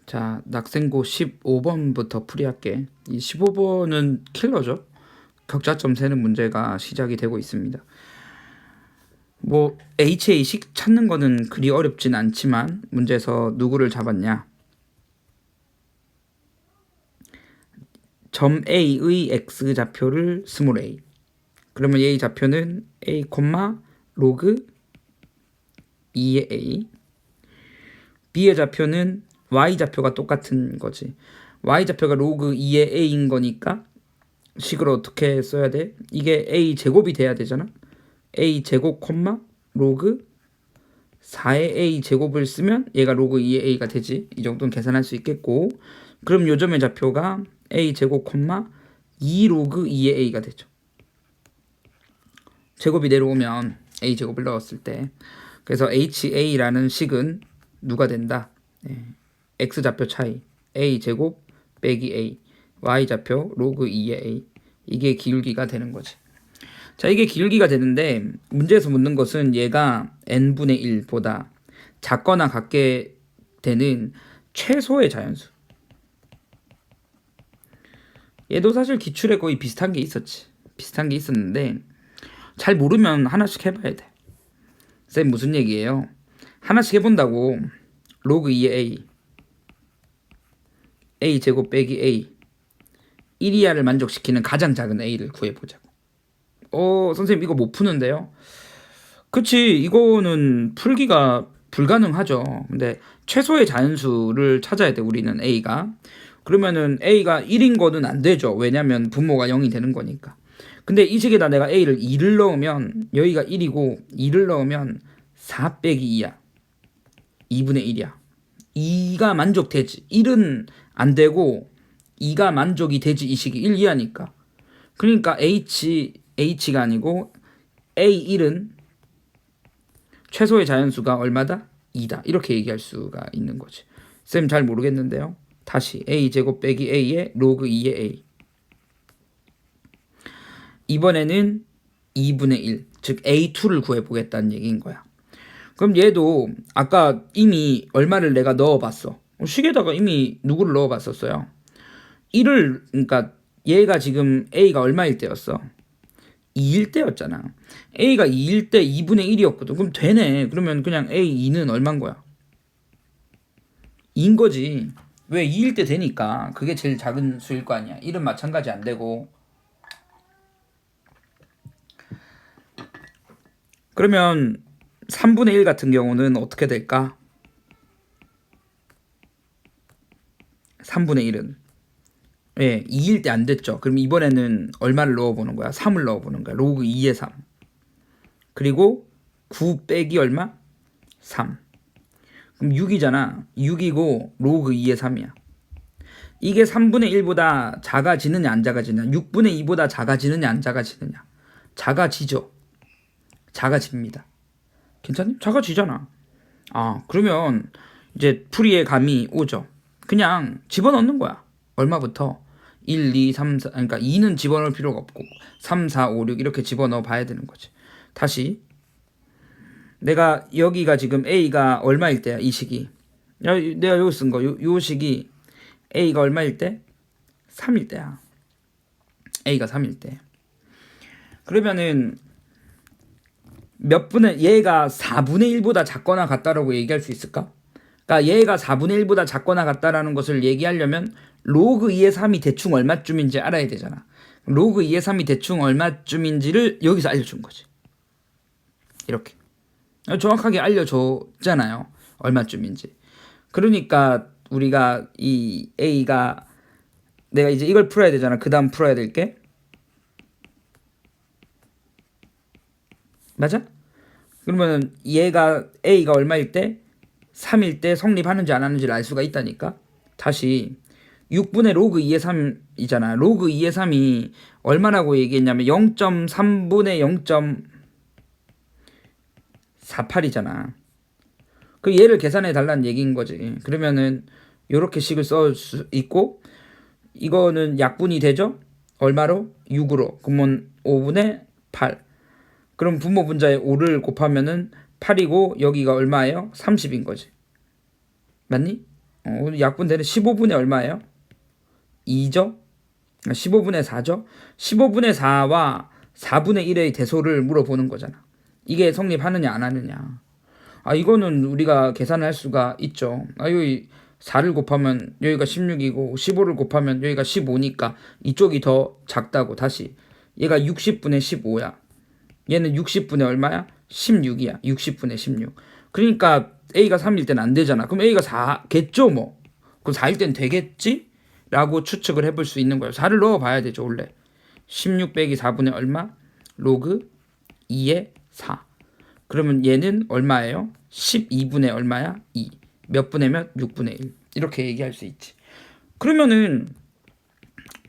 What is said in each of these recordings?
자, 낙생고 15번부터 풀이할게. 이 15번은 킬러죠. 격자점 세는 문제가 시작이 되고 있습니다. 뭐 HA식 찾는 거는 그리 어렵진 않지만 문제에서 누구를 잡았냐? 점 A의 X좌표를 스몰 a. 그러면 A 좌표는 A, 로그 2의 A. B의 좌표는 Y좌표가 똑같은 거지. Y좌표가 로그 2의 A인 거니까 식을 어떻게 써야 돼? 이게 A 제곱이 돼야 되잖아. A 제곱, 로그 4의 A 제곱을 쓰면 얘가 로그 2의 A가 되지. 이 정도는 계산할 수 있겠고, 그럼 요점의 좌표가 A 제곱, 2 로그 2의 A가 되죠. 제곱이 내려오면 A 제곱을 넣었을 때, 그래서 HA라는 식은 누가 된다? X좌표 차이 A 제곱 빼기 A, Y좌표 로그 2의 A. 이게 기울기가 되는 거지. 자, 이게 기울기가 되는데 문제에서 묻는 것은 얘가 n분의 1보다 작거나 같게 되는 최소의 자연수. 얘도 사실 기출에 거의 비슷한 게 있었지. 비슷한 게 있었는데 잘 모르면 하나씩 해봐야 돼. 쌤 무슨 얘기예요? 하나씩 해본다고. 로그 2의 A, A 제곱 빼기 A 1이하를 만족시키는 가장 작은 A를 구해보자고. 선생님 이거 못 푸는데요? 그치, 이거는 풀기가 불가능하죠. 근데 최소의 자연수를 찾아야 돼, 우리는 A가. 그러면은 A가 1인 거는 안 되죠. 왜냐면 분모가 0이 되는 거니까. 근데 이 식에다 내가 A를 2를 넣으면 여기가 1이고 2를 넣으면 4 빼기 2야. 2분의 1이야. 2가 만족되지. 1은 안 되고 2가 만족이 되지. 이 식이 1 이하니까. 그러니까 H가 아니고 A1은 최소의 자연수가 얼마다? 2다. 이렇게 얘기할 수가 있는 거지. 쌤 잘 모르겠는데요. 다시 A제곱 빼기 A의 로그 2의 A. 이번에는 2분의 1, 즉 A2를 구해보겠다는 얘기인 거야. 그럼 얘도 아까 이미 얼마를 내가 넣어봤어. 식에다가 이미 누구를 넣어봤었어요. 1을, 그러니까 얘가 지금 A가 얼마일 때였어? 2일 때였잖아. A가 2일 때 2분의 1이었거든. 그럼 되네. 그러면 그냥 A2는 얼만 거야? 2인 거지. 왜 2일 때 되니까. 그게 제일 작은 수일 거 아니야. 1은 마찬가지 안 되고. 그러면 3분의 1 같은 경우는 어떻게 될까? 3분의 1은 2일 때 안 됐죠. 그럼 이번에는 얼마를 넣어보는 거야? 3을 넣어보는 거야. 로그 2의 3. 그리고 9 빼기 얼마? 3. 그럼 6이잖아. 6이고 로그 2의 3이야. 이게 3분의 1보다 작아지느냐 안 작아지느냐. 6분의 2보다 작아지느냐 안 작아지느냐. 작아지죠. 작아집니다. 괜찮니? 작아지잖아. 그러면 이제 풀이의 감이 오죠. 그냥 집어넣는 거야. 얼마부터? 1, 2, 3, 4. 그러니까 2는 집어넣을 필요가 없고 3, 4, 5, 6 이렇게 집어넣어 봐야 되는 거지. 다시 내가 여기가 지금 A가 얼마일 때야? 이 식이. 내가 여기 쓴 거. 요 식이 A가 얼마일 때? 3일 때야. A가 3일 때. 그러면은 얘가 4분의 1보다 작거나 같다라고 얘기할 수 있을까? 그러니까 얘가 4분의 1보다 작거나 같다라는 것을 얘기하려면 로그 2의 3이 대충 얼마쯤인지 알아야 되잖아. 로그 2의 3이 대충 얼마쯤인지를 여기서 알려준 거지. 이렇게. 정확하게 알려줬잖아요. 얼마쯤인지. 그러니까 우리가 이 A가 내가 이제 이걸 풀어야 되잖아. 그 다음 풀어야 될 게 맞아? 그러면 얘가 A가 얼마일 때? 3일 때 성립하는지 안 하는지를 알 수가 있다니까. 다시 6분의 로그 2의 3이잖아. 로그 2의 3이 얼마라고 얘기했냐면 0.3분의 0.48이잖아. 그 얘를 계산해 달라는 얘기인 거지. 그러면은 요렇게 식을 쓸 수 있고 이거는 약분이 되죠? 얼마로? 6으로. 그러면 5분의 8. 그럼 분모 분자에 5를 곱하면은 8이고 여기가 얼마예요? 30인 거지. 맞니? 약분되는 15분의 얼마예요? 2죠? 15분의 4죠? 15분의 4와 4분의 1의 대소를 물어보는 거잖아. 이게 성립하느냐 안 하느냐. 이거는 우리가 계산할 수가 있죠. 여기 4를 곱하면 여기가 16이고 15를 곱하면 여기가 15니까 이쪽이 더 작다고. 다시 얘가 60분의 15야. 얘는 60분의 얼마야? 16이야. 60분의 16. 그러니까 A가 3일 때는 안 되잖아. 그럼 A가 4겠죠 뭐. 그럼 4일 때는 되겠지? 라고 추측을 해볼 수 있는 거예요. 4를 넣어봐야 되죠 원래. 16 빼기 4분의 얼마? 로그 2의 4. 그러면 얘는 얼마예요? 12분의 얼마야? 2. 몇 분의 몇? 6분의 1. 이렇게 얘기할 수 있지. 그러면은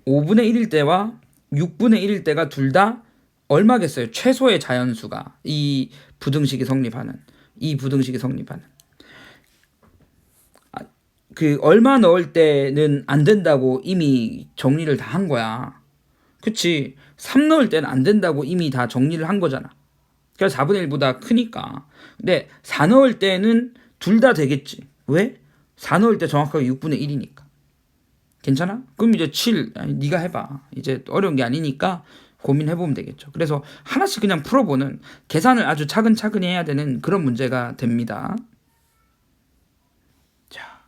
5분의 1일 때와 6분의 1일 때가 둘 다 얼마겠어요? 최소의 자연수가 이 부등식이 성립하는. 그 얼마 넣을 때는 안 된다고 이미 정리를 다 한 거야. 그치? 3 넣을 때는 안 된다고 이미 다 정리를 한 거잖아. 그래서 4분의 1보다 크니까. 근데 4 넣을 때는 둘 다 되겠지. 왜? 4 넣을 때 정확하게 6분의 1이니까. 괜찮아? 그럼 이제 7, 네가 해봐. 이제 어려운 게 아니니까 고민해보면 되겠죠. 그래서 하나씩 그냥 풀어보는, 계산을 아주 차근차근히 해야 되는 그런 문제가 됩니다. 자,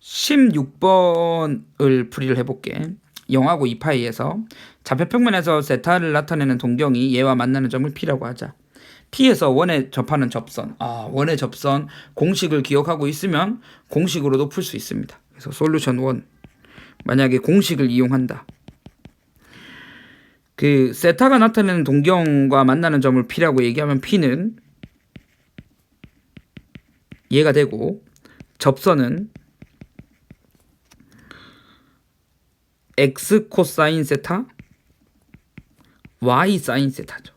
16번을 풀이를 해볼게. 0하고 2파이에서 좌표평면에서 세타를 나타내는 동경이 얘와 만나는 점을 P라고 하자. P에서 원에 접하는 접선. 원의 접선 공식을 기억하고 있으면 공식으로도 풀 수 있습니다. 그래서 솔루션 1. 만약에 공식을 이용한다. 그 세타가 나타내는 동경과 만나는 점을 P라고 얘기하면 P는 얘가 되고, 접선은 X 코사인 세타, Y 사인 세타죠.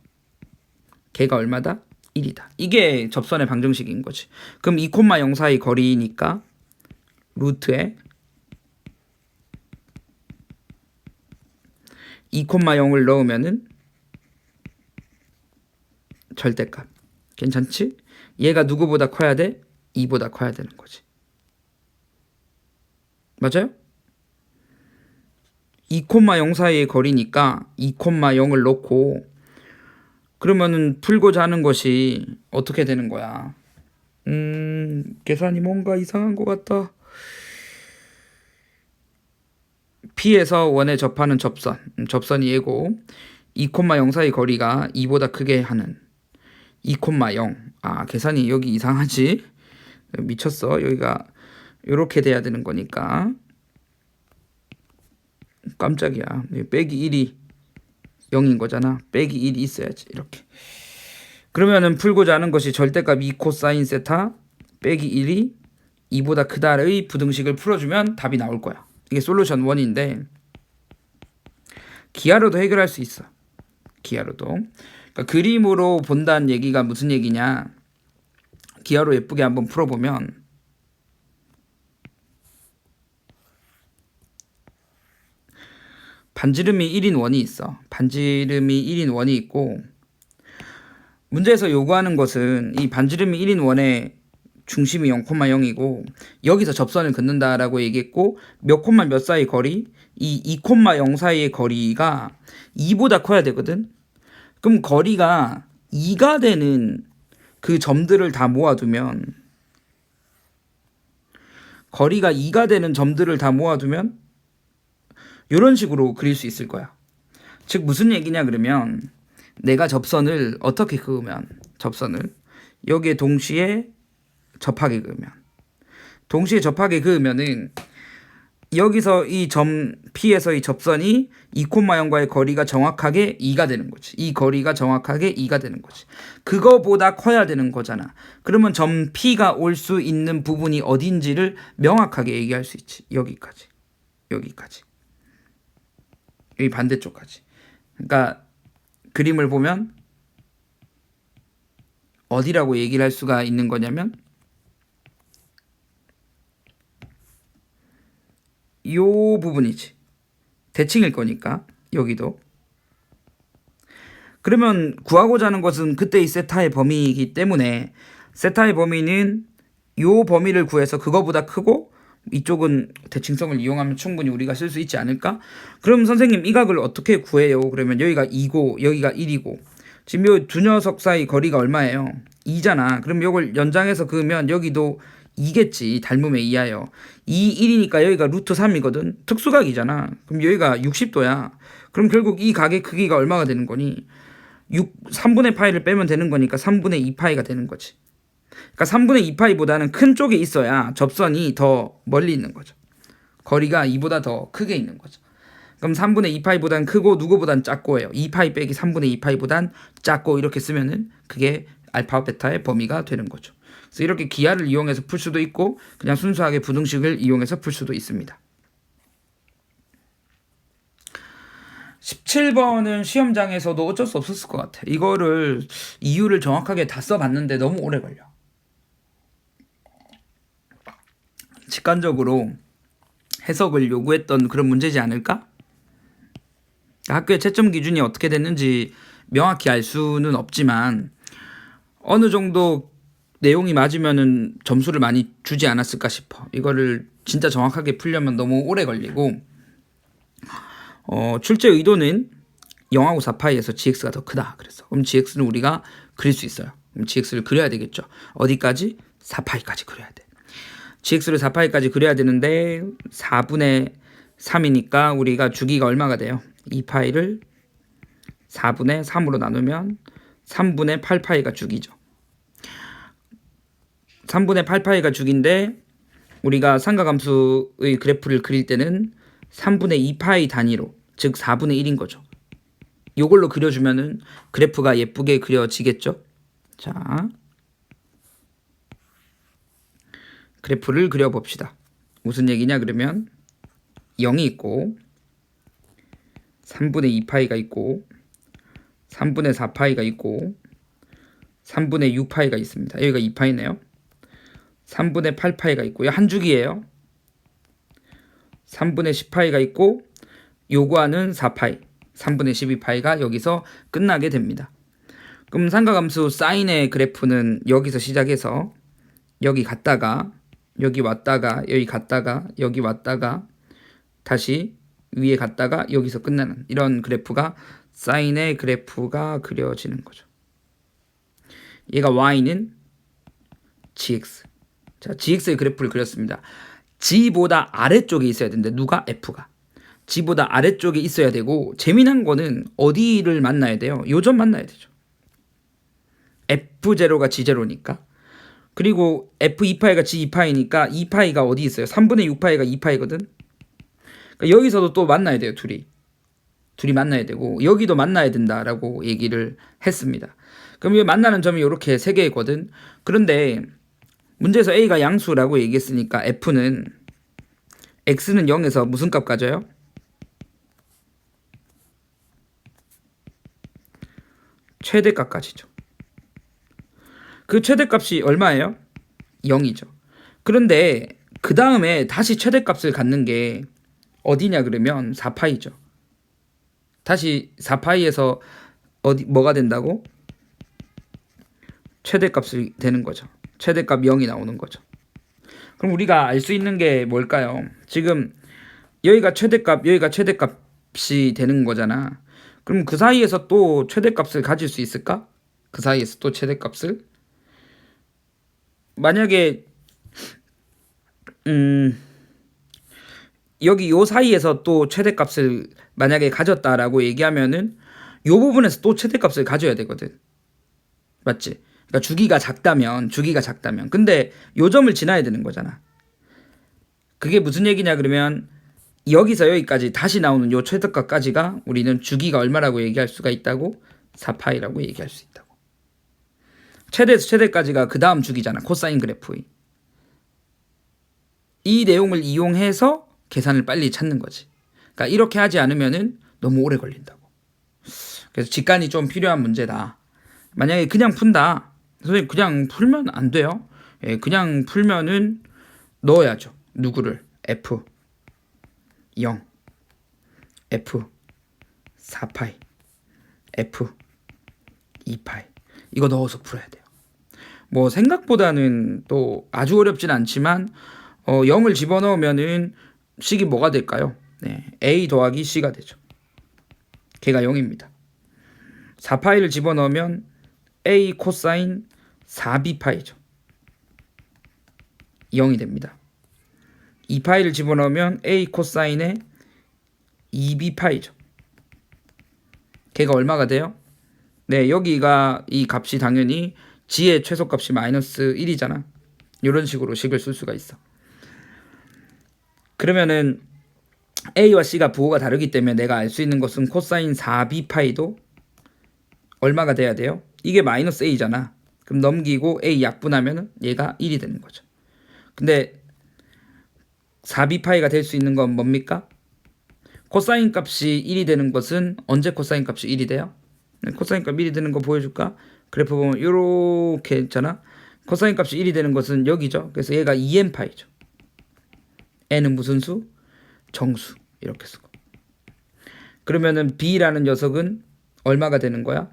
걔가 얼마다? 1이다. 이게 접선의 방정식인 거지. 그럼 2,0 사이 거리니까 루트에 2,0을 넣으면은 절대값. 괜찮지? 얘가 누구보다 커야 돼? 2보다 커야 되는 거지. 맞아요? 2,0 사이의 거리니까 2,0을 넣고, 그러면은 풀고자 하는 것이 어떻게 되는 거야? 계산이 뭔가 이상한 것 같다. P에서 원에 접하는 접선, 접선이 얘고 2,0 사이 거리가 2보다 크게 하는 2,0. 계산이 여기 이상하지? 미쳤어. 여기가 이렇게 돼야 되는 거니까. 깜짝이야. 빼기 1이 0인 거잖아. 빼기 1이 있어야지. 이렇게. 그러면은 풀고자 하는 것이 절대값 2 코사인 세타 빼기 1이 2보다 크다의 부등식을 풀어주면 답이 나올 거야. 이게 솔루션 1인데 기하로도 해결할 수 있어. 기하로도. 그러니까 그림으로 본다는 얘기가 무슨 얘기냐. 기하로 예쁘게 한번 풀어보면 반지름이 1인 원이 있어. 반지름이 1인 원이 있고, 문제에서 요구하는 것은 이 반지름이 1인 원의 중심이 0,0이고 여기서 접선을 긋는다라고 얘기했고, 몇 콤마 몇 사이 거리? 이 2,0 사이의 거리가 2보다 커야 되거든. 그럼 거리가 2가 되는 그 점들을 다 모아두면, 거리가 2가 되는 점들을 다 모아두면 이런 식으로 그릴 수 있을 거야. 즉 무슨 얘기냐 그러면, 내가 접선을 어떻게 그으면, 접선을 여기에 동시에 접하게 그으면, 동시에 접하게 그으면은 여기서 이 점 P에서 이 접선이 2,0과의 거리가 정확하게 2가 되는 거지. 이 거리가 정확하게 2가 되는 거지. 그거보다 커야 되는 거잖아. 그러면 점 P가 올 수 있는 부분이 어딘지를 명확하게 얘기할 수 있지. 여기까지. 여기 반대쪽까지. 그러니까 그림을 보면 어디라고 얘기를 할 수가 있는 거냐면, 요 부분이지. 대칭일 거니까 여기도. 그러면 구하고자 하는 것은 그때의 세타의 범위이기 때문에 세타의 범위는 요 범위를 구해서 그거보다 크고 이쪽은 대칭성을 이용하면 충분히 우리가 쓸 수 있지 않을까? 그럼 선생님 이 각을 어떻게 구해요? 그러면 여기가 2고 여기가 1이고 지금 요 두 녀석 사이 거리가 얼마예요? 2잖아. 그럼 요걸 연장해서 그으면 여기도 2겠지. 닮음에 2하여. 2, 1이니까 여기가 루트 3이거든. 특수각이잖아. 그럼 여기가 60도야. 그럼 결국 이 각의 크기가 얼마가 되는 거니? 3분의 파이를 빼면 되는 거니까 3분의 2파이가 되는 거지. 그러니까 3분의 2파이보다는 큰 쪽에 있어야 접선이 더 멀리 있는 거죠. 거리가 2보다 더 크게 있는 거죠. 그럼 3분의 2파이보단 크고 누구보단 작고예요. 2파이 빼기 3분의 2파이보단 작고 이렇게 쓰면은 그게 알파 베타의 범위가 되는 거죠. 그래서 이렇게 기하를 이용해서 풀 수도 있고 그냥 순수하게 부등식을 이용해서 풀 수도 있습니다. 17번은 시험장에서도 어쩔 수 없었을 것 같아. 이거를 이유를 정확하게 다 써봤는데 너무 오래 걸려. 직관적으로 해석을 요구했던 그런 문제지 않을까? 학교의 채점 기준이 어떻게 됐는지 명확히 알 수는 없지만 어느 정도 내용이 맞으면은 점수를 많이 주지 않았을까 싶어. 이거를 진짜 정확하게 풀려면 너무 오래 걸리고 출제 의도는 0하고 4파이에서 gx가 더 크다. 그래서 그럼 gx는 우리가 그릴 수 있어요. 그럼 gx를 그려야 되겠죠. 어디까지? 4파이까지 그려야 돼. gx를 4파이까지 그려야 되는데 4분의 3이니까 우리가 주기가 얼마가 돼요? 2파이를 4분의 3으로 나누면 3분의 8파이가 주기죠. 3분의 8파이가 주기인데 우리가 삼각함수의 그래프를 그릴 때는 3분의 2파이 단위로 즉 4분의 1인 거죠. 이걸로 그려주면은 그래프가 예쁘게 그려지겠죠. 자, 그래프를 그려봅시다. 무슨 얘기냐 그러면 0이 있고 3분의 2파이가 있고 3분의 4파이가 있고 3분의 6파이가 있습니다. 여기가 2파이네요. 3분의 8파이가 있고요. 한 주기예요. 3분의 10파이가 있고 요구하는 4파이 3분의 12파이가 여기서 끝나게 됩니다. 그럼 삼각함수 사인의 그래프는 여기서 시작해서 여기 갔다가 여기 왔다가 여기 갔다가 여기 왔다가 다시 위에 갔다가 여기서 끝나는 이런 그래프가 사인의 그래프가 그려지는 거죠. 얘가 y는 gx. 자, gx의 그래프를 그렸습니다. g보다 아래쪽에 있어야 되는데 누가? f가. g보다 아래쪽에 있어야 되고 재미난 거는 어디를 만나야 돼요? 요점 만나야 되죠. f0가 g0니까. 그리고 f2파이가 g2파이니까 2파이가 어디 있어요? 3분의 6파이가 2파이거든. 그러니까 여기서도 또 만나야 돼요. 둘이 만나야 되고 여기도 만나야 된다라고 얘기를 했습니다. 그럼 이 만나는 점이 이렇게 세 개거든. 그런데 문제에서 a가 양수라고 얘기했으니까 f는 x는 0에서 무슨 값 가져요? 최대값까지죠. 그 최대값이 얼마예요? 0이죠. 그런데 그 다음에 다시 최대값을 갖는 게 어디냐 그러면 4파이죠. 다시 4파이에서 뭐가 된다고? 최대값이 되는 거죠. 최대값 0이 나오는 거죠. 그럼 우리가 알 수 있는 게 뭘까요? 지금 여기가 최대값, 여기가 최대값이 되는 거잖아. 그럼 그 사이에서 또 최대값을 가질 수 있을까? 그 사이에서 또 최대값을? 만약에 여기 요 사이에서 또 최대값을 만약에 가졌다라고 얘기하면은 요 부분에서 또 최대값을 가져야 되거든. 맞지? 그러니까 주기가 작다면 근데 요 점을 지나야 되는 거잖아. 그게 무슨 얘기냐 그러면 여기서 여기까지 다시 나오는 요 최대값까지가 우리는 주기가 얼마라고 얘기할 수가 있다고? 4파이라고 얘기할 수 있다고. 최대에서 최대까지가 그 다음 주기잖아. 코사인 그래프의. 이 내용을 이용해서 계산을 빨리 찾는 거지. 그러니까 이렇게 하지 않으면은 너무 오래 걸린다고. 그래서 직관이 좀 필요한 문제다. 만약에 그냥 푼다. 선생님 그냥 풀면 안 돼요. 예, 그냥 풀면은 넣어야죠. 누구를? F 0 F 4파이 F 2파이 이거 넣어서 풀어야 돼요. 뭐 생각보다는 또 아주 어렵진 않지만 0을 집어넣으면은 식이 뭐가 될까요? 네, a 더하기 c가 되죠. 걔가 0입니다. 4파이를 집어넣으면 a 코사인 4b파이죠. 0이 됩니다. 2파이를 집어넣으면 a 코사인의 2b파이죠. 걔가 얼마가 돼요? 네, 여기가 이 값이 당연히 g의 최소값이 마이너스 1이잖아. 이런 식으로 식을 쓸 수가 있어. 그러면은 a와 c가 부호가 다르기 때문에 내가 알 수 있는 것은 코사인 4b파이도 얼마가 돼야 돼요? 이게 마이너스 a잖아. 그럼 넘기고 a 약분하면 얘가 1이 되는 거죠. 근데 4b파이가 될 수 있는 건 뭡니까? 코사인 값이 1이 되는 것은 언제 코사인 값이 1이 돼요? 코사인 값 1이 되는 거 보여줄까? 그래프 보면 이렇게 있잖아. 코사인 값이 1이 되는 것은 여기죠. 그래서 얘가 2n파이죠. n은 무슨 수? 정수. 이렇게 쓰고. 그러면은 b라는 녀석은 얼마가 되는 거야?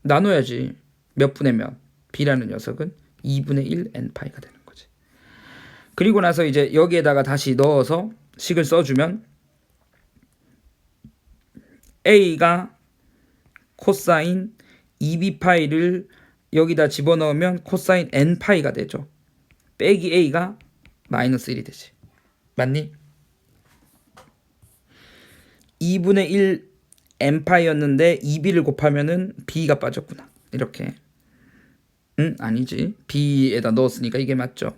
나눠야지. 몇 분의 몇? b라는 녀석은 2분의 1 n파이가 되는 거지. 그리고 나서 이제 여기에다가 다시 넣어서 식을 써주면 a가 코사인 2b파이를 여기다 집어넣으면 코사인 n파이가 되죠. 빼기 a가 마이너스 1이 되지. 맞니? 2분의 1 n파이였는데 2b를 곱하면은 b가 빠졌구나. 이렇게. 아니지. b에다 넣었으니까 이게 맞죠.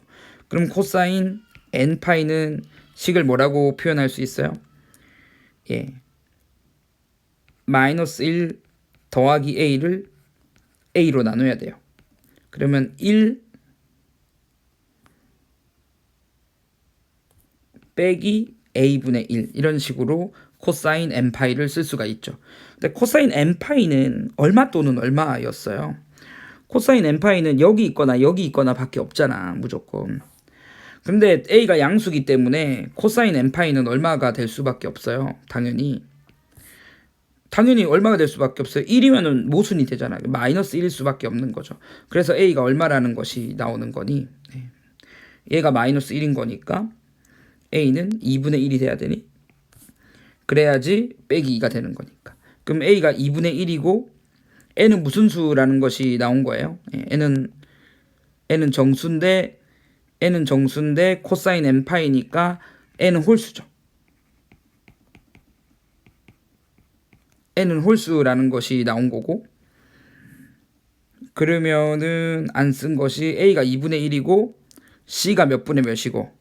그럼 코사인 n파이는 식을 뭐라고 표현할 수 있어요? 예. 마이너스 1 더하기 a를 a로 나눠야 돼요. 그러면 1 빼기 a분의 1 이런 식으로 코사인 n파이를 쓸 수가 있죠. 근데 코사인 n파이는 얼마 또는 얼마였어요. 코사인 n파이는 여기 있거나 밖에 없잖아. 무조건. 근데 a가 양수기 때문에 코사인 n파이는 얼마가 될 수밖에 없어요. 당연히 얼마가 될 수밖에 없어요. 1이면은 모순이 되잖아요. 마이너스 1일 수밖에 없는 거죠. 그래서 a가 얼마라는 것이 나오는 거니? 네. 얘가 마이너스 1인 거니까 a는 2분의 1이 돼야 되니? 그래야지 빼기 2가 되는 거니까. 그럼 a가 2분의 1이고 n은 무슨 수라는 것이 나온 거예요. n은 정수인데 코사인 n파이니까 n은 홀수죠. n은 홀수라는 것이 나온 거고, 그러면은 안 쓴 것이 a가 2분의 1이고 c가 몇 분의 몇이고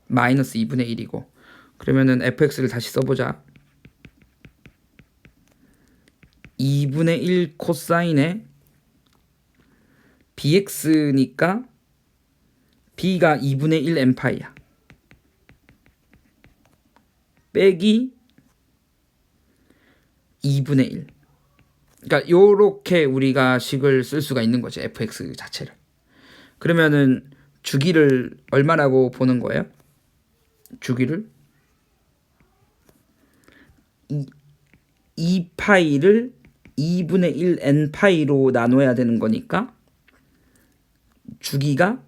마이너스 2분의 1이고, 그러면은 fx를 다시 써보자. 2분의 1 코사인에 bx니까 b가 2분의 1 n파이야. 빼기 2분의 1. 그러니까 요렇게 우리가 식을 쓸 수가 있는 거지. fx 자체를. 그러면은 주기를 얼마라고 보는 거예요? 주기를 2파이를 2분의 1 n파이로 나눠야 되는 거니까 주기가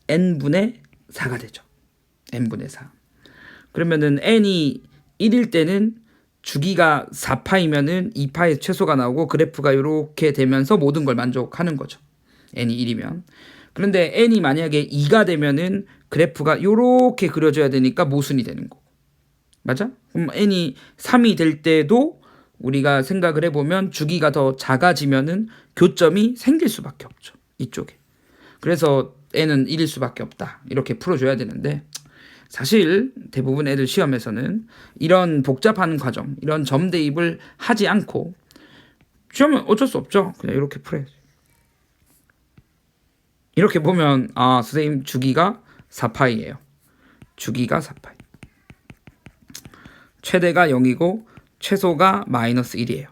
n분의 4가 되죠. n분의 4. 그러면은 n이 1일 때는 주기가 4파이면은 2파의 최소가 나오고 그래프가 이렇게 되면서 모든 걸 만족하는 거죠. n이 1이면. 그런데 n이 만약에 2가 되면은 그래프가 이렇게 그려져야 되니까 모순이 되는 거고. 맞아? 그럼 n이 3이 될 때도 우리가 생각을 해보면 주기가 더 작아지면은 교점이 생길 수밖에 없죠. 이쪽에. 그래서 n은 1일 수밖에 없다. 이렇게 풀어줘야 되는데 사실 대부분 애들 시험에서는 이런 복잡한 과정, 이런 점 대입을 하지 않고 시험은 어쩔 수 없죠. 그냥 이렇게 풀어야지. 이렇게 보면 선생님 주기가 4파이예요. 주기가 4파이. 최대가 0이고 최소가 마이너스 1이에요.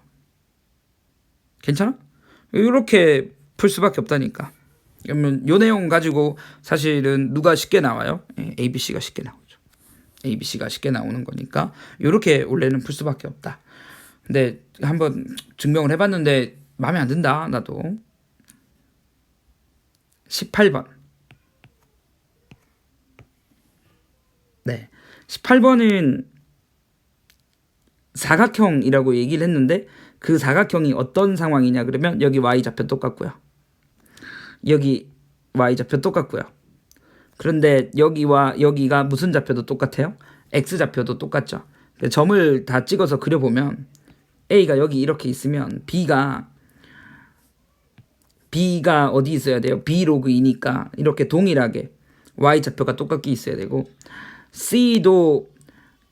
괜찮아? 이렇게 풀 수밖에 없다니까. 그러면 요 내용 가지고 사실은 누가 쉽게 나와요? ABC가 쉽게 나오죠. ABC가 쉽게 나오는 거니까 이렇게 원래는 풀 수밖에 없다. 근데 한번 증명을 해봤는데 마음에 안 든다. 나도 18번. 네. 18번은 사각형이라고 얘기를 했는데 그 사각형이 어떤 상황이냐 그러면 여기 y좌표 똑같고요. 여기 y좌표 똑같고요. 그런데 여기와 여기가 무슨 좌표도 똑같아요? x좌표도 똑같죠. 점을 다 찍어서 그려보면 a가 여기 이렇게 있으면 b가 어디 있어야 돼요? b 로그 2니까 이렇게 동일하게 y좌표가 똑같게 있어야 되고 c도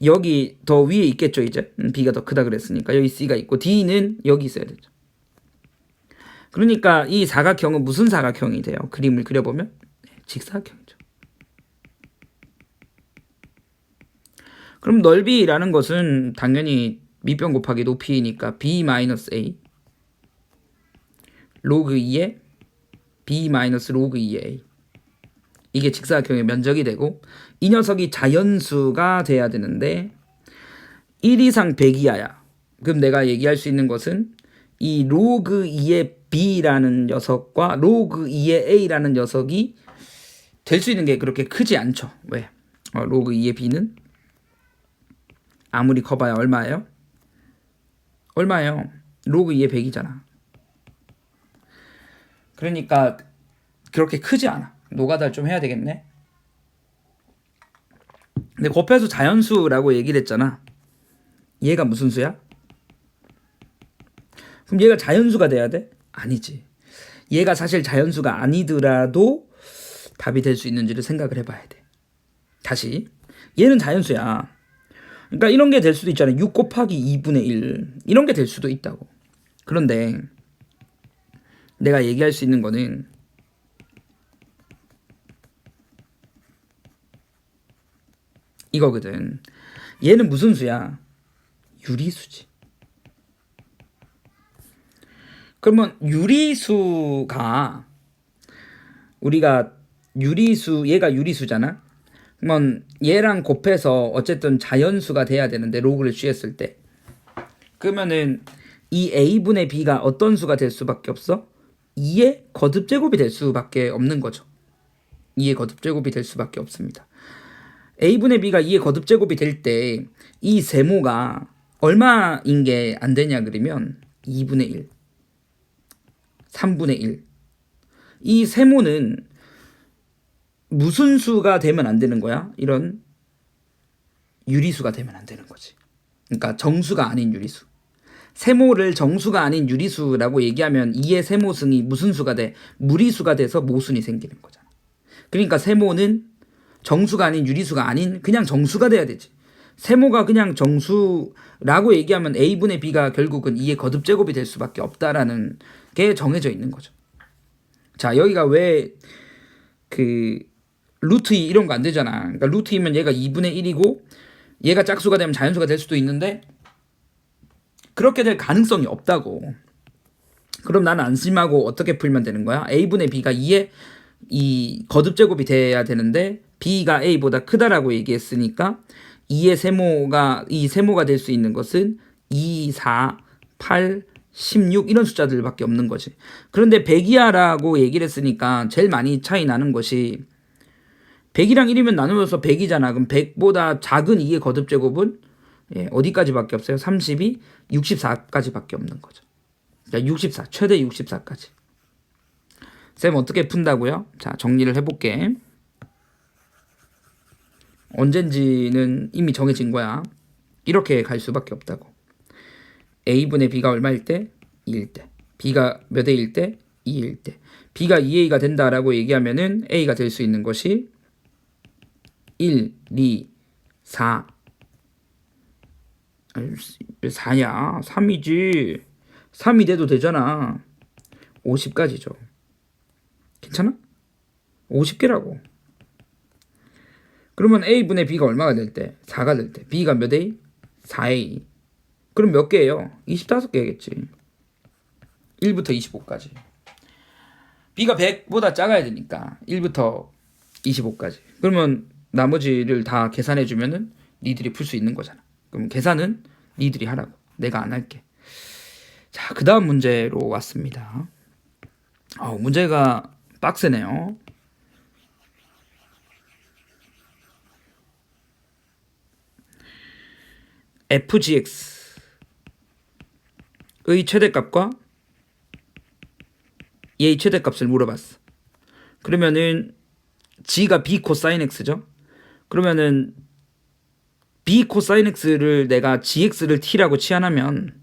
여기 더 위에 있겠죠. 이제 b가 더 크다 그랬으니까 여기 c가 있고 d는 여기 있어야 되죠. 그러니까 이 사각형은 무슨 사각형이 돼요? 그림을 그려보면 직사각형이죠. 그럼 넓이라는 것은 당연히 밑변 곱하기 높이니까 b-a 로그 2에 b 로그 2의 a 이게 직사각형의 면적이 되고 이 녀석이 자연수가 돼야 되는데 1 이상 100 이하야. 그럼 내가 얘기할 수 있는 것은 이 로그 2의 b라는 녀석과 로그 2의 a라는 녀석이 될 수 있는 게 그렇게 크지 않죠. 왜? 로그 2의 b는 아무리 커봐야 얼마예요? 얼마예요? 로그 2의 100이잖아. 그러니까 그렇게 크지 않아. 노가다를 좀 해야 되겠네. 근데 곱해서 자연수라고 얘기를 했잖아. 얘가 무슨 수야? 그럼 얘가 자연수가 돼야 돼? 아니지. 얘가 사실 자연수가 아니더라도 답이 될 수 있는지를 생각을 해봐야 돼. 다시 얘는 자연수야. 그러니까 이런 게 될 수도 있잖아. 6 곱하기 2분의 1 이런 게 될 수도 있다고. 그런데 내가 얘기할 수 있는 거는 이거거든. 얘는 무슨 수야? 유리수지. 그러면 유리수가 우리가 얘가 유리수잖아. 그러면 얘랑 곱해서 어쨌든 자연수가 돼야 되는데 로그를 취했을 때 그러면은 이 a분의 b가 어떤 수가 될 수밖에 없어? 2의 거듭제곱이 될 수밖에 없는 거죠. 2의 거듭제곱이 될 수밖에 없습니다. a분의 b가 2의 거듭제곱이 될 때 이 세모가 얼마인 게 안 되냐 그러면 2분의 1, 3분의 1. 이 세모는 무슨 수가 되면 안 되는 거야? 이런 유리수가 되면 안 되는 거지. 그러니까 정수가 아닌 유리수. 세모를 정수가 아닌 유리수라고 얘기하면 2의 세모승이 무슨 수가 돼? 무리수가 돼서 모순이 생기는 거잖아. 그러니까 세모는 정수가 아닌 유리수가 아닌 그냥 정수가 돼야 되지. 세모가 그냥 정수라고 얘기하면 a분의 b가 결국은 2의 거듭제곱이 될 수밖에 없다라는 게 정해져 있는 거죠. 자, 여기가 왜 그 루트 2 이런 거 안 되잖아. 그러니까 루트 2면 얘가 2분의 1이고 얘가 짝수가 되면 자연수가 될 수도 있는데 그렇게 될 가능성이 없다고. 그럼 나는 안심하고 어떻게 풀면 되는 거야? a분의 b가 2의 이 거듭제곱이 돼야 되는데 b가 a보다 크다라고 얘기했으니까 2의 세모가 될 수 있는 것은 2, 4, 8, 16 이런 숫자들밖에 없는 거지. 그런데 100 이하라고 얘기를 했으니까 제일 많이 차이 나는 것이 100이랑 1이면 나누어서 100이잖아. 그럼 100보다 작은 2의 거듭제곱은 어디까지밖에 없어요? 32, 64까지밖에 없는 거죠. 그러니까 64, 최대 64까지. 쌤 어떻게 푼다고요? 자, 정리를 해볼게. 언젠지는 이미 정해진 거야. 이렇게 갈 수밖에 없다고. a분의 b가 얼마일 때? 2일 때. b가 몇 a일 때? 2일 때. b가 2a가 된다라고 얘기하면은 a가 될 수 있는 것이 1, 2, 4. 4냐? 3이지. 3이 돼도 되잖아. 50까지죠. 괜찮아? 50개라고. 그러면 a분의 b가 얼마가 될 때? 4가 될 때. b가 몇 a? 4a. 그럼 몇 개예요? 25개겠지. 1부터 25까지. b가 100보다 작아야 되니까 1부터 25까지. 그러면 나머지를 다 계산해 주면은 니들이 풀 수 있는 거잖아. 그럼 계산은 니들이 하라고. 내가 안 할게. 자, 그 다음 문제로 왔습니다. 문제가 빡세네요. fgx의 최대값과 얘의 최대값을 물어봤어. 그러면은 g가 b 코사인 x죠. 그러면은 b 코사인 x를 내가 gx를 t라고 치환하면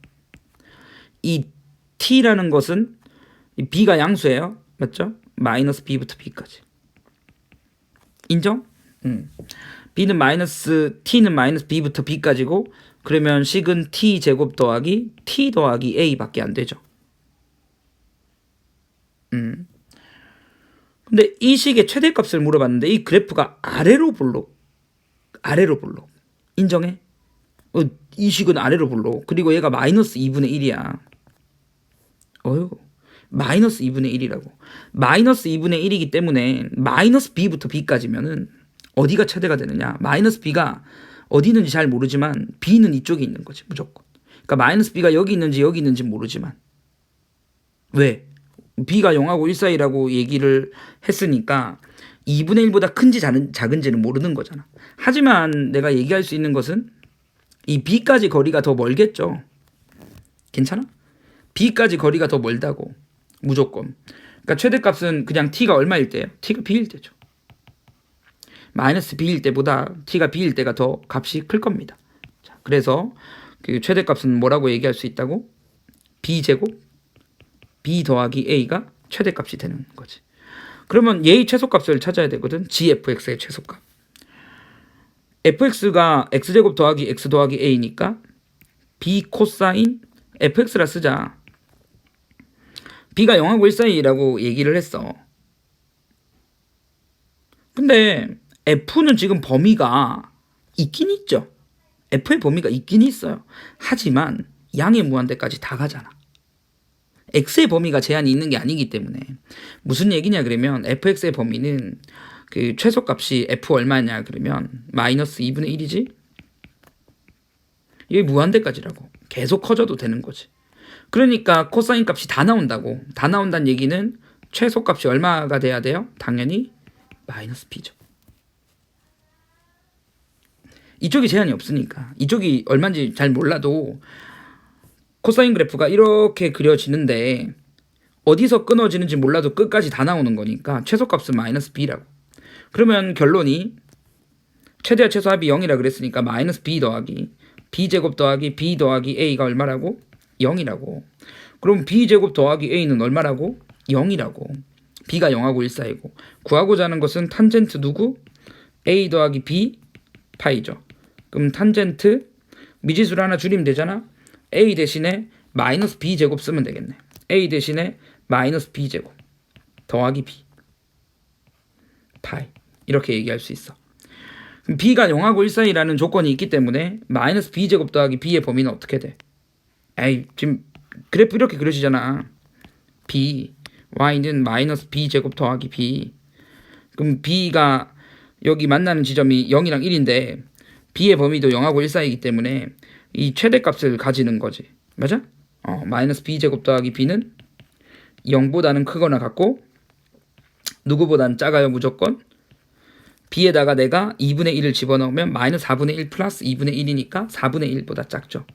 이 t라는 것은 이 b가 양수예요. 맞죠? 마이너스 b부터 b까지. 인정? b는 마이너스 t는 마이너스 b부터 b까지고 그러면 식은 t 제곱 더하기 t 더하기 a밖에 안 되죠. 근데 이 식의 최대값을 물어봤는데 이 그래프가 아래로 볼록 인정해? 이 식은 아래로 볼록. 그리고 얘가 마이너스 2분의 1이야. 마이너스 2분의 1이라고. 마이너스 2분의 1이기 때문에 마이너스 b부터 b까지면은 어디가 최대가 되느냐? 마이너스 b가 어디 있는지 잘 모르지만 b는 이쪽에 있는 거지 무조건. 그러니까 마이너스 b가 여기 있는지 모르지만 왜? b가 0하고 1 사이라고 얘기를 했으니까 2분의 1보다 큰지 작은지는 모르는 거잖아. 하지만 내가 얘기할 수 있는 것은 이 b까지 거리가 더 멀겠죠. 괜찮아? b까지 거리가 더 멀다고. 무조건. 그러니까 최대값은 그냥 t가 얼마일 때예요? t가 b일 때죠. 마이너스 b일 때보다 t가 b일 때가 더 값이 클 겁니다. 자, 그래서 그 최대값은 뭐라고 얘기할 수 있다고? b제곱 b 더하기 a가 최대값이 되는 거지. 그러면 얘의 최소값을 찾아야 되거든. gfx의 최소값. fx가 x제곱 더하기 x 더하기 a니까 b 코사인 fx라 쓰자. b가 0하고 1 사이라고 얘기를 했어. 근데 f는 지금 범위가 있긴 있죠. f의 범위가 있긴 있어요. 하지만 양의 무한대까지 다 가잖아. x의 범위가 제한이 있는 게 아니기 때문에. 무슨 얘기냐 그러면 fx의 범위는 그 최소값이 f 얼마냐 그러면 마이너스 2분의 1이지. 이게 무한대까지라고. 계속 커져도 되는 거지. 그러니까 코사인 값이 다 나온다고. 다 나온다는 얘기는 최소값이 얼마가 돼야 돼요? 당연히 마이너스 b죠. 이쪽이 제한이 없으니까. 이쪽이 얼마인지 잘 몰라도 코사인 그래프가 이렇게 그려지는데 어디서 끊어지는지 몰라도 끝까지 다 나오는 거니까 최소값은 마이너스 b라고. 그러면 결론이 최대와 최소합이 0이라 그랬으니까 마이너스 b 더하기 b제곱 더하기 b 더하기 a가 얼마라고? 0이라고. 그럼 b제곱 더하기 a는 얼마라고? 0이라고. b가 0하고 1 사이고. 구하고자 하는 것은 탄젠트 누구? a 더하기 b 파이죠. 그럼 탄젠트 미지수를 하나 줄이면 되잖아. a 대신에 마이너스 b제곱 쓰면 되겠네. a 대신에 마이너스 b제곱 더하기 b 파이 이렇게 얘기할 수 있어. 그럼 b가 0하고 1 사이라는 조건이 있기 때문에 마이너스 b제곱 더하기 b의 범위는 어떻게 돼? 에이 지금 그래프 이렇게 그려지잖아. b y는 마이너스 b제곱 더하기 b. 그럼 b가 여기 만나는 지점이 0이랑 1인데 b의 범위도 0하고 1 사이이기 때문에 이 최대값을 가지는 거지. 맞아? 마이너스 b제곱 더하기 b는 0보다는 크거나 같고 누구보다는 작아요 무조건. b에다가 내가 2분의 1을 집어넣으면 마이너스 4분의 1 플러스 2분의 1이니까 4분의 1보다 작죠.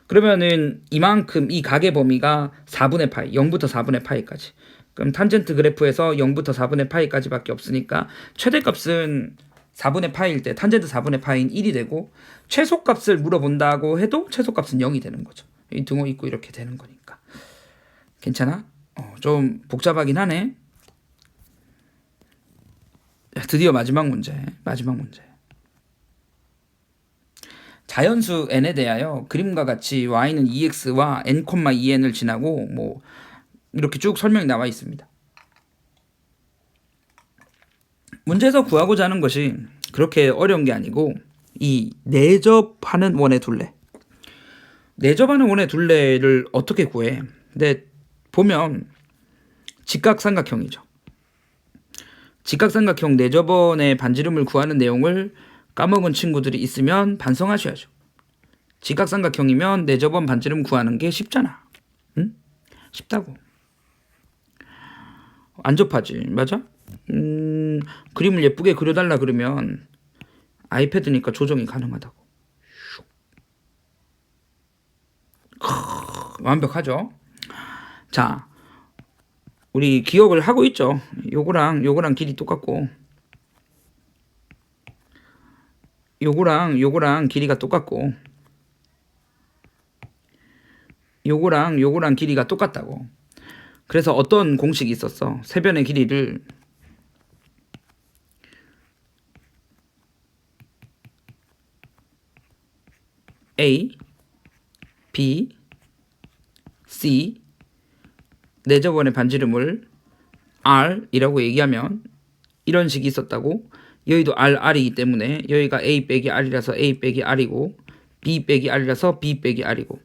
그러면은 이만큼 이 각의 범위가 4분의 파이 0부터 4분의 파이까지. 그럼 탄젠트 그래프에서 0부터 4분의 파이까지밖에 없으니까 최대값은 4분의 파이일 때 탄젠트 4분의 파이인 1이 되고 최소값을 물어본다고 해도 최소값은 0이 되는 거죠. 이 등호 있고 이렇게 되는 거니까. 괜찮아? 좀 복잡하긴 하네. 드디어 마지막 문제. 자연수 n에 대하여 그림과 같이 y는 2x와 n, 2n을 지나고 뭐 이렇게 쭉 설명이 나와 있습니다. 문제에서 구하고자 하는 것이 그렇게 어려운 게 아니고 이 내접하는 원의 둘레. 내접하는 원의 둘레를 어떻게 구해? 근데 보면 직각삼각형이죠. 직각삼각형 내접원의 반지름을 구하는 내용을 까먹은 친구들이 있으면 반성하셔야죠. 직각삼각형이면 내접원 반지름 구하는 게 쉽잖아. 응? 쉽다고. 안 접하지. 맞아? 그림을 예쁘게 그려달라 그러면 아이패드니까 조정이 가능하다고. 완벽하죠? 자, 우리 기억을 하고 있죠? 요거랑 길이 똑같고 요거랑 길이가 똑같고 요거랑 길이가 똑같다고. 그래서 어떤 공식이 있었어? 세변의 길이를 A, B, C 네 저번의 반지름을 R이라고 얘기하면 이런 식이 있었다고. 여기도 R이기 때문에 여기가 A 빼기 R이라서 A 빼기 R이고 B 빼기 R이라서 B 빼기 R이고,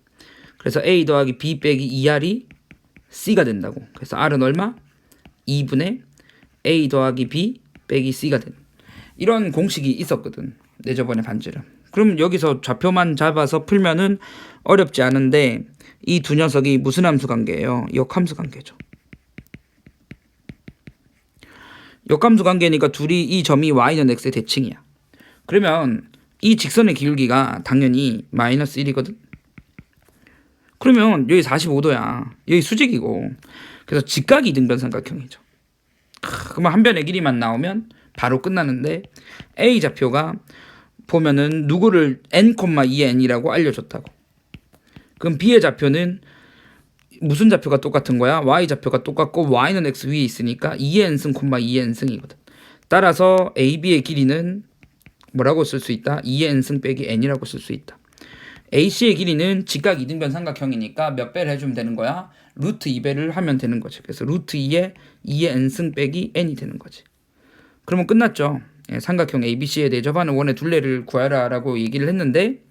그래서 A 더하기 B 빼기 2R이 C가 된다고. 그래서 R은 얼마? 2분의 A 더하기 B 빼기 C가 된 이런 공식이 있었거든. 네 저번의 반지름. 그럼 여기서 좌표만 잡아서 풀면은 어렵지 않은데 이 두 녀석이 무슨 함수 관계예요? 역함수 관계죠. 역함수 관계니까 둘이 이 점이 y는 x의 대칭이야. 그러면 이 직선의 기울기가 당연히 마이너스 1이거든. 그러면 여기 45도야. 여기 수직이고. 그래서 직각 이등변 삼각형이죠. 그러면 한 변의 길이만 나오면 바로 끝나는데 A 좌표가 보면은 누구를 n,2의 n이라고 알려줬다고. 그럼 B의 좌표는 무슨 좌표가 똑같은 거야? y 좌표가 똑같고 y는 x 위에 있으니까 2의 n승, 2의 n승이거든. 따라서 AB의 길이는 뭐라고 쓸 수 있다? 2의 n승 빼기 n이라고 쓸 수 있다. AC의 길이는 직각 이등변 삼각형이니까 몇 배를 해주면 되는 거야? 루트 2배를 하면 되는 거지. 그래서 루트 2에 2의 n승 빼기 n이 되는 거지. 그러면 끝났죠. 삼각형 ABC의 내접하는 원의 둘레를 구하라 라고 얘기를 했는데,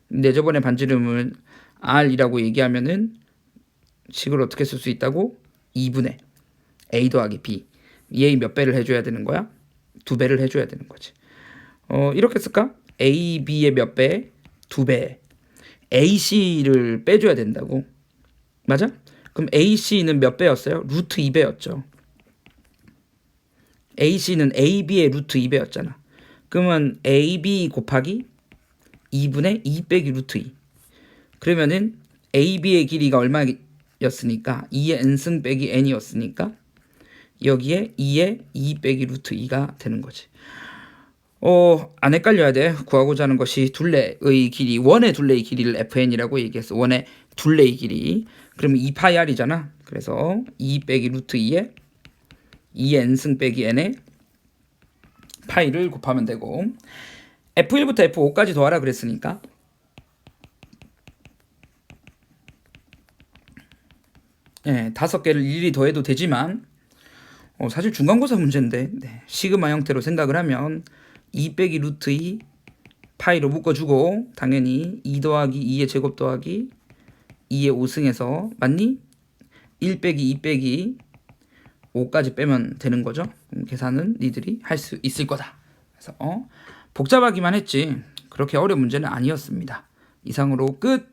내접원의 반지름을 R이라고 얘기하면은 식을 어떻게 쓸 수 있다고? 2분의 A 더하기 B. 얘 몇 배를 해줘야 되는 거야? 2배를 해줘야 되는 거지. 이렇게 쓸까? AB의 몇 배? 2배. AC를 빼줘야 된다고. 맞아? 그럼 AC는 몇 배였어요? 루트 2배였죠. AC는 AB의 루트 2배였잖아. 그러면 AB 곱하기 2분의 2 빼기 루트 2. 그러면은 AB의 길이가 얼마였으니까 2의 n승 빼기 n이었으니까 여기에 2의 2 빼기 루트 2가 되는 거지. 안 헷갈려야 돼. 구하고자 하는 것이 둘레의 길이, 원의 둘레의 길이를 fn이라고 얘기했어. 원의 둘레의 길이. 그러면 2파이 r이잖아. 그래서 2 빼기 루트 2에 2의 n승 빼기 n에 파이를 곱하면 되고, F1부터 F5까지 더하라 그랬으니까 예, 5개를 일일이 더해도 되지만 사실 중간고사 문제인데 시그마 형태로 생각을 하면 2 빼기 루트 2 파이로 묶어주고, 당연히 2 더하기 2의 제곱 더하기 2의 5승에서 맞니? 1 빼기 2 빼기 5까지 빼면 되는 거죠. 계산은 니들이 할 수 있을 거다. 그래서 복잡하기만 했지 그렇게 어려운 문제는 아니었습니다. 이상으로 끝.